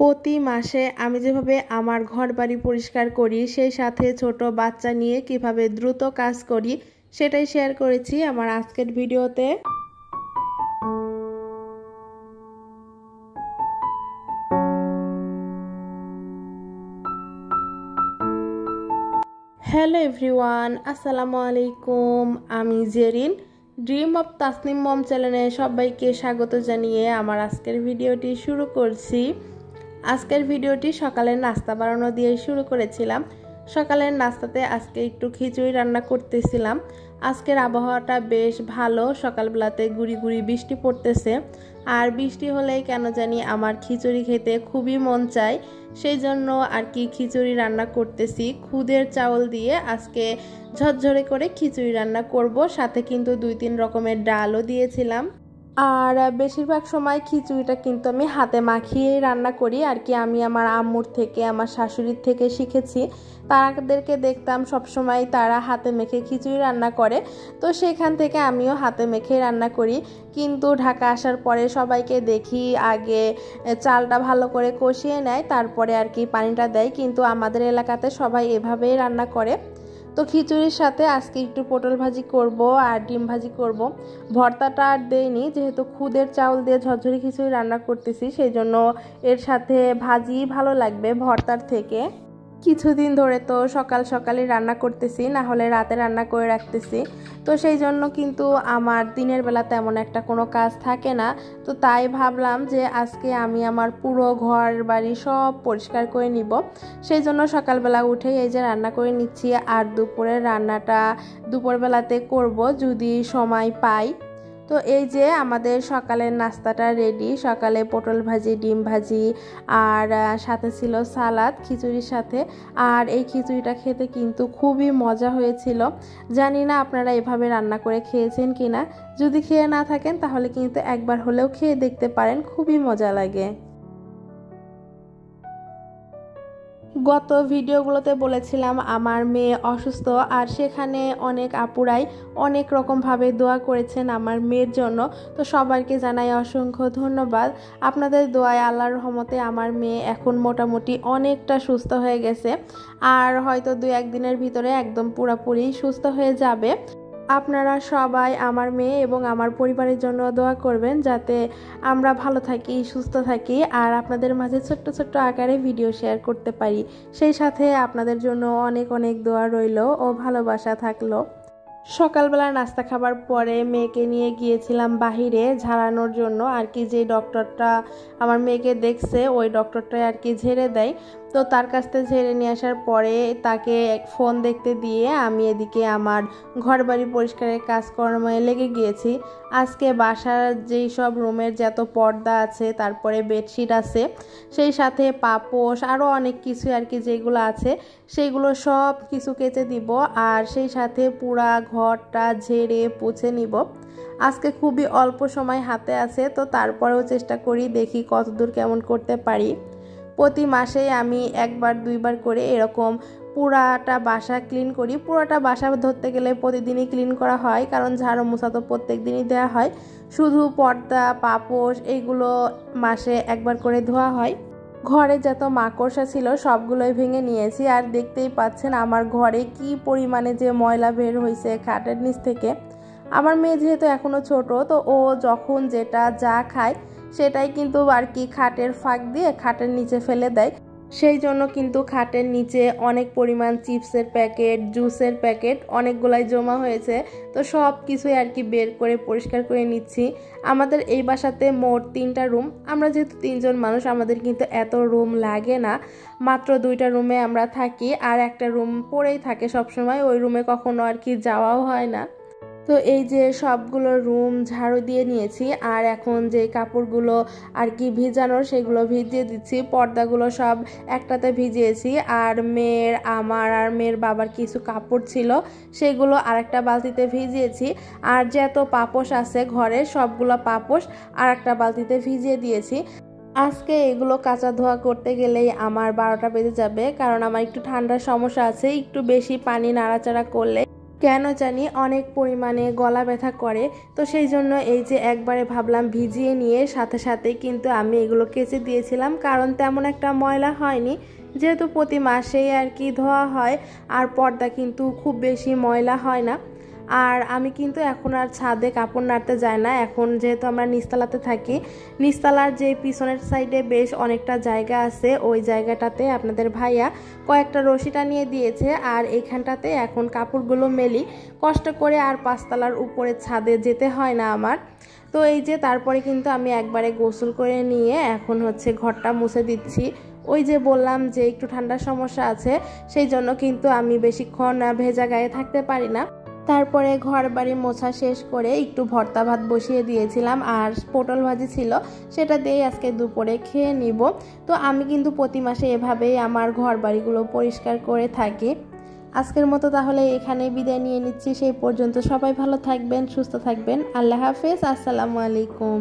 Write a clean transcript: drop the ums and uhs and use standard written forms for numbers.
প্রতি মাসে আমি যেভাবে আমার ঘরবাড়ি পরিষ্কার করি, সেই সাথে ছোট বাচ্চা নিয়ে কিভাবে দ্রুত কাজ করি সেটাই শেয়ার করেছি আমার আজকের ভিডিওতে। হ্যালো এভরিওয়ান, আসসালামু আলাইকুম। আমি জেরিন, ড্রিম অফ তাসনিম মম চ্যানেলে সবাইকে স্বাগত জানিয়ে আমার আজকের ভিডিওটি শুরু করছি। আজকের ভিডিওটি সকালের নাস্তা বানানো দিয়ে শুরু করেছিলাম। সকালের নাস্তাতে আজকে একটু খিচুড়ি রান্না করতেছিলাম। আজকের আবহাওয়াটা বেশ ভালো, সকালবেলাতে গুড়ি গুড়ি বৃষ্টি পড়তেছে। আর বৃষ্টি হলেই কেন জানি আমার খিচুড়ি খেতে খুবই মন চায়, সেই জন্য আর কি খিচুড়ি রান্না করতেছি। খুদের চাউল দিয়ে আজকে ঝরঝরে করে খিচুড়ি রান্না করব, সাথে কিন্তু 2-3 রকমের ডালও দিয়েছিলাম। আর বেশিরভাগ সময় খিচুড়িটা কিন্তু আমি হাতে মাখিয়েই রান্না করি আর কি। আমি আমার আম্মুর থেকে, আমার শাশুড়ির থেকে শিখেছি। তাদেরকে দেখতাম সবসময় তারা হাতে মেখে খিচুড়ি রান্না করে, তো সেখান থেকে আমিও হাতে মেখে রান্না করি। কিন্তু ঢাকা আসার পরে সবাইকে দেখি আগে চালটা ভালো করে কষিয়ে নেয়, তারপরে আর কি পানিটা দেয়। কিন্তু আমাদের এলাকাতে সবাই এভাবেই রান্না করে। তো খিচুড়ির সাথে আজকে একটু পটল ভাজি করব আর ডিম ভাজি করব। ভর্তাটা আর দেইনি, যেহেতু খুদের চাউল দিয়ে ঝরঝরি খিচুড়ি রান্না করতেছি, সেই জন্য এর সাথে ভাজি ভালো লাগবে ভর্তার থেকে। কিছুদিন ধরে তো সকাল সকালই রান্না করতেছি, না হলে রাতে রান্না করে রাখতেছি। তো সেই জন্য কিন্তু আমার দিনের বেলা তেমন একটা কোনো কাজ থাকে না। তো তাই ভাবলাম যে আজকে আমি আমার পুরো ঘর বাড়ি সব পরিষ্কার করে নিব। সেই জন্য সকালবেলা উঠেই এই যে রান্না করে নিচ্ছি। আর দুপুরের রান্নাটা দুপুরবেলাতে করব যদি সময় পাই। তো এই যে আমাদের সকালের নাস্তাটা রেডি। সকালে পটল ভাজি, ডিম ভাজি আর সাথে ছিল সালাদ খিচুড়ির সাথে। আর এই খিচুড়িটা খেতে কিন্তু খুবই মজা হয়েছিল। জানি না আপনারা এভাবে রান্না করে খেয়েছেন কিনা। যদি খেয়ে না থাকেন তাহলে কিন্তু একবার হলেও খেয়ে দেখতে পারেন, খুবই মজা লাগে। গত ভিডিওগুলোতে বলেছিলাম আমার মেয়ে অসুস্থ, আর সেখানে অনেক আপুরাই অনেক রকমভাবে দোয়া করেছেন আমার মেয়ের জন্য। তো সবাইকে জানাই অসংখ্য ধন্যবাদ। আপনাদের দোয়ায় আল্লাহর রহমতে আমার মেয়ে এখন মোটামুটি অনেকটা সুস্থ হয়ে গেছে। আর হয়তো 2-1 দিনের ভিতরে একদম পুরোপুরি সুস্থ হয়ে যাবে। আপনারা সবাই আমার মেয়ে এবং আমার পরিবারের জন্য দোয়া করবেন, যাতে আমরা ভালো থাকি, সুস্থ থাকি আর আপনাদের মাঝে ছোট্ট ছোট্ট আকারে ভিডিও শেয়ার করতে পারি। সেই সাথে আপনাদের জন্য অনেক অনেক দোয়া রইল ও ভালোবাসা থাকলো। সকালবেলা নাস্তা খাবার পরে মেয়েকে নিয়ে গিয়েছিলাম বাহিরে ঝাড়ানোর জন্য আর কি। যে ডক্টরটা আমার মেয়েকে দেখছে ওই ডক্টরটাই আর কি ঝেড়ে দেয়। তো তার কাছ থেকে ঝেড়ে নিয়ে আসার পরে তাকে ফোন দেখতে দিয়ে আমি এদিকে আমার ঘরবাড়ি পরিষ্কারের কাজকর্মে লেগে গিয়েছি। আজকে বাসার যেই সব রুমের যত পর্দা আছে, তারপরে বেডশিট আছে, সেই সাথে পাপোশ আরও অনেক কিছু আর কি যেগুলো আছে সেইগুলো সব কিছু কেচে দিব। আর সেই সাথে পুরা ঘরটা ঝেড়ে পুছে নিব। আজকে খুবই অল্প সময় হাতে আছে, তো তারপরেও চেষ্টা করি, দেখি কতদূর কেমন করতে পারি। প্রতি মাসেই আমি 1-2বার করে এরকম পুরাটা বাসা ক্লিন করি। পুরোটা বাসা ধরতে গেলে প্রতিদিনই ক্লিন করা হয়, কারণ ঝাড়ু মোছা তো প্রত্যেক দিনই দেওয়া হয়। শুধু পর্দা, পাপোশ এইগুলো মাসে 1বার করে ধোয়া হয়। ঘরে যত মাকড়সা ছিল সবগুলোই ভেঙে নিয়েছি। আর দেখতেই পাচ্ছেন আমার ঘরে কি পরিমাণে যে ময়লা বের হয়েছে খাটের নিচ থেকে। আমার মেয়ে যেহেতু এখনও ছোট, তো ও যখন যেটা যা খায় সেটাই কিন্তু আর কি খাটের ফাঁক দিয়ে খাটের নিচে ফেলে দেয়। সেই জন্য কিন্তু খাটের নিচে অনেক পরিমাণ চিপসের প্যাকেট, জুসের প্যাকেট অনেকগুলাই জমা হয়েছে। তো সব কিছুই আর কি বের করে পরিষ্কার করে নিচ্ছি। আমাদের এই বাসাতে মোট 3টা রুম। আমরা যেহেতু 3 জন মানুষ, আমাদের কিন্তু এত রুম লাগে না। মাত্র 2টা রুমে আমরা থাকি, আর একটা রুম পড়েই থাকে সবসময়। ওই রুমে কখনো আর কি যাওয়াও হয় না। তো এই যে সবগুলো রুম ঝাড়ু দিয়ে নিয়েছি। আর এখন যে কাপড়গুলো আর কি ভিজানোর সেগুলো ভিজিয়ে দিচ্ছি। পর্দাগুলো সব একটাতে ভিজিয়েছি। আর মেয়ের, আমার আর মেয়ের বাবার কিছু কাপড় ছিল সেগুলো আরেকটা বালতিতে ভিজিয়েছি। আর যত পাপোশ আছে ঘরে সবগুলো পাপোশ আরেকটা বালতিতে ভিজিয়ে দিয়েছি। আজকে এগুলো কাঁচা ধোয়া করতে গেলেই আমার 12টা বেজে যাবে, কারণ আমার একটু ঠান্ডার সমস্যা আছে। একটু বেশি পানি নাড়াচাড়া করলে কেন জানি অনেক পরিমাণে গলা ব্যথা করে। তো সেই জন্য এই যে একবারে ভাবলাম ভিজিয়ে নিয়ে সাথে সাথে কিন্তু আমি এগুলো কেচে দিয়েছিলাম, কারণ তেমন একটা ময়লা হয়নি, যেহেতু প্রতি মাসেই আর কি ধোয়া হয় আর পর্দা কিন্তু খুব বেশি ময়লা হয় না। আর আমি কিন্তু এখন আর ছাদে কাপড় নাড়তে যাই না, এখন যেহেতু আমরা নিচতলাতে থাকি, নিচতলার যে পিছনের সাইডে বেশ অনেকটা জায়গা আছে, ওই জায়গাটাতে আপনাদের ভাইয়া কয়েকটা রশি টানিয়ে দিয়েছে আর এইখানটাতে এখন কাপড়গুলো মেলি, কষ্ট করে আর 5 তলার উপরে ছাদে যেতে হয় না আমার। তো এই যে তারপরে কিন্তু আমি একবারে গোসল করে নিয়ে এখন হচ্ছে ঘরটা মুছে দিচ্ছি। ওই যে বললাম যে একটু ঠান্ডার সমস্যা আছে, সেই জন্য কিন্তু আমি বেশিক্ষণ ভেজা গায়ে থাকতে পারি না। তারপরে ঘর বাড়ি মোছা শেষ করে একটু ভর্তা ভাত বসিয়ে দিয়েছিলাম আর পটল ভাজি ছিল, সেটা দিয়ে আজকে দুপুরে খেয়ে নিব। তো আমি কিন্তু প্রতি মাসে এভাবেই আমার ঘর বাড়িগুলো পরিষ্কার করে থাকি। আজকের মতো তাহলে এখানেই বিদায় নিয়ে নিচ্ছি। সেই পর্যন্ত সবাই ভালো থাকবেন, সুস্থ থাকবেন। আল্লাহ হাফেজ, আসসালামু আলাইকুম।